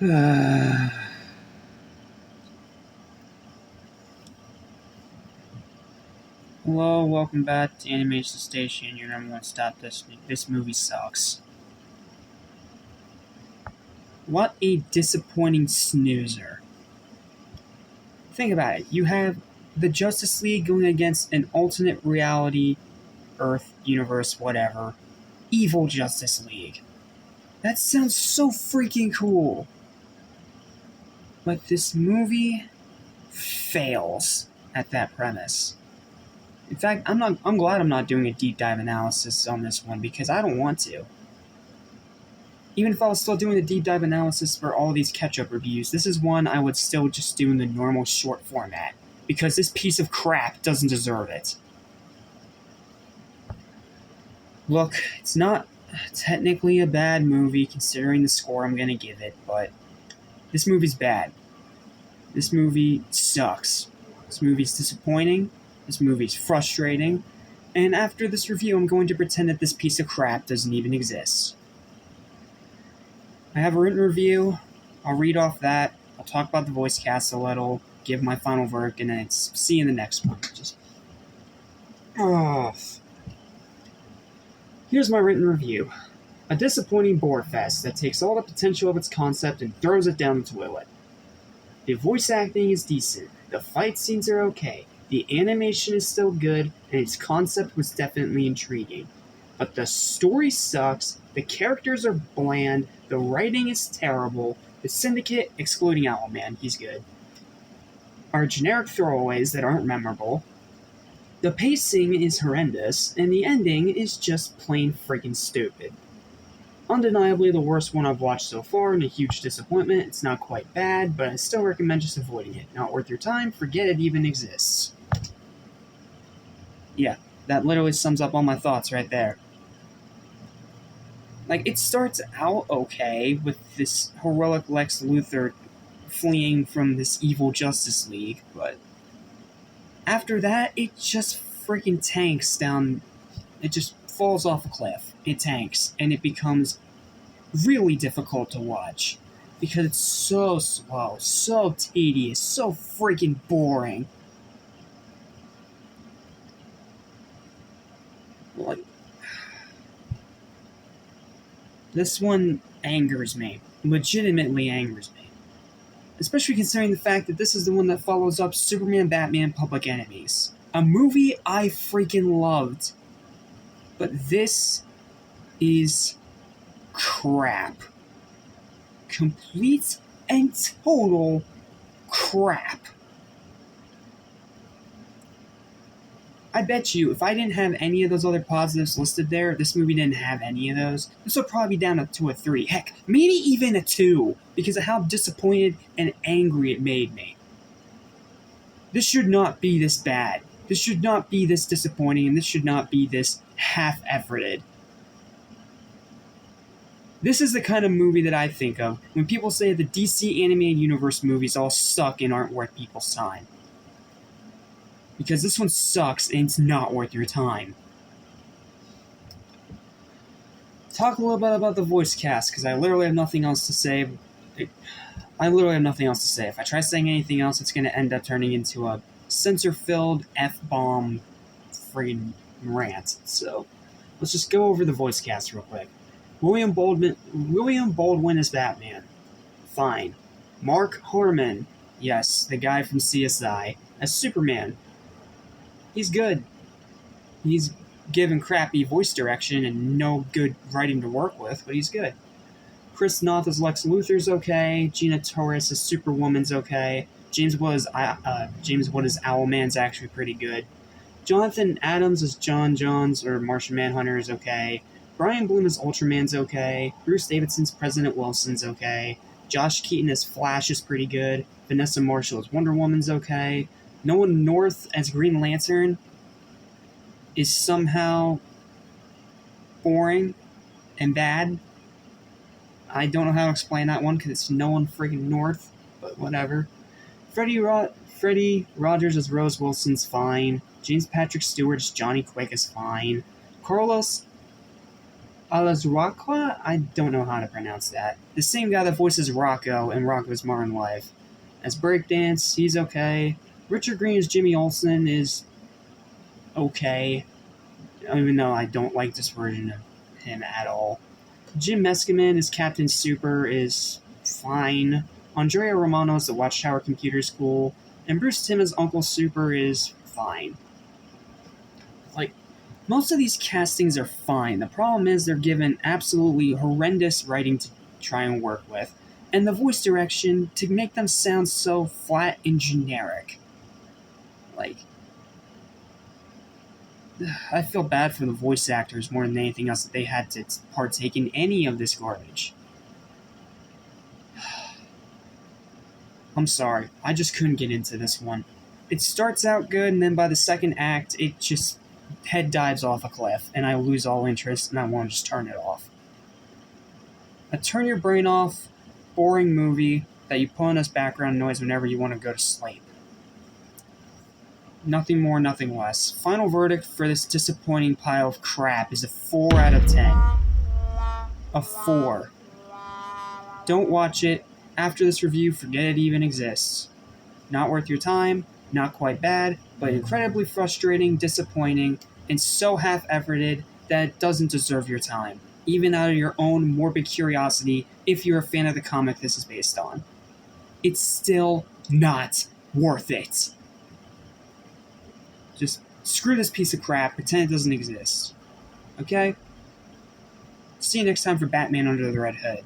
Hello, welcome back to Animation Station, your number one stop. This movie sucks. What a disappointing snoozer. Think about it. You have the Justice League going against an alternate reality, Earth, universe, whatever, evil Justice League. That sounds so freaking cool. But this movie fails at that premise. In fact, I'm glad I'm not doing a deep dive analysis on this one because I don't want to. Even if I was still doing a deep dive analysis for all these catch-up reviews, this is one I would still just do in the normal short format because this piece of crap doesn't deserve it. Look, it's not technically a bad movie considering the score I'm going to give it, but this movie's bad. This movie sucks. This movie's disappointing. This movie's frustrating. And after this review, I'm going to pretend that this piece of crap doesn't even exist. I have a written review. I'll read off that. I'll talk about the voice cast a little, give my final verdict, and then see you in the next one. Here's my written review. A disappointing bore fest that takes all the potential of its concept and throws it down the toilet. The voice acting is decent. The fight scenes are okay. The animation is still good, and its concept was definitely intriguing. But the story sucks, the characters are bland, the writing is terrible, the Syndicate, excluding Owlman, he's good, are generic throwaways that aren't memorable, the pacing is horrendous, and the ending is just plain freaking stupid. Undeniably the worst one I've watched so far, and a huge disappointment. It's not quite bad, but I still recommend just avoiding it. Not worth your time, forget it even exists. Yeah, that literally sums up all my thoughts right there. Like, it starts out okay with this heroic Lex Luthor fleeing from this evil Justice League, but after that, it just freaking tanks down. It just falls off a cliff. It tanks, and it becomes really difficult to watch because it's so slow, so tedious, so freaking boring. Like, this one angers me, legitimately angers me. Especially considering the fact that this is the one that follows up Superman, Batman, Public Enemies. A movie I freaking loved. But this is crap. Complete and total crap. I bet you, if I didn't have any of those other positives listed there, this movie didn't have any of those, this would probably be down to a 3. Heck, maybe even a 2, because of how disappointed and angry it made me. This should not be this bad. This should not be this disappointing, and this should not be this half-efforted. This is the kind of movie that I think of when people say the DC animated universe movies all suck and aren't worth people's time. Because this one sucks and it's not worth your time. Talk a little bit about the voice cast, because I literally have nothing else to say. If I try saying anything else, it's going to end up turning into a censor-filled F-bomb friggin' rant. So, let's just go over the voice cast real quick. William Baldwin is Batman. Fine. Mark Harmon, yes, the guy from CSI, as Superman. He's good. He's given crappy voice direction and no good writing to work with, but he's good. Chris Noth as Lex Luthor's okay. Gina Torres as Superwoman's okay. James Wood as Owlman's actually pretty good. Jonathan Adams as John Jones or Martian Manhunter is okay. Brian Bloom as Ultraman's okay. Bruce Davidson's President Wilson's okay. Josh Keaton as Flash is pretty good. Vanessa Marshall as Wonder Woman's okay. Nolan North as Green Lantern is somehow boring and bad. I don't know how to explain that one because it's Nolan friggin' North, but whatever. Freddie Rogers as Rose Wilson's fine. James Patrick Stewart as Johnny Quick is fine. Carlos Alazrakwa? I don't know how to pronounce that. The same guy that voices Rocco in Rocco's Modern Life. As Breakdance, he's okay. Richard Green as Jimmy Olsen is okay, even though I don't like this version of him at all. Jim Meskimen as Captain Super is fine. Andrea Romano as the Watchtower Computer School, and Bruce Timm as Uncle Super is fine. Like, most of these castings are fine. The problem is they're given absolutely horrendous writing to try and work with, and the voice direction to make them sound so flat and generic. Like, I feel bad for the voice actors more than anything else that they had to partake in any of this garbage. I'm sorry, I just couldn't get into this one. It starts out good, and then by the second act, it just head dives off a cliff, and I lose all interest, and I want to just turn it off. A turn your brain off, boring movie that you put on as background noise whenever you want to go to sleep. Nothing more, nothing less. Final verdict for this disappointing pile of crap is a 4 out of 10. A 4. Don't watch it. After this review, forget it even exists. Not worth your time, not quite bad, but incredibly frustrating, disappointing, and so half-efforted that it doesn't deserve your time, even out of your own morbid curiosity if you're a fan of the comic this is based on. It's still not worth it. Just screw this piece of crap, pretend it doesn't exist. Okay? See you next time for Batman Under the Red Hood.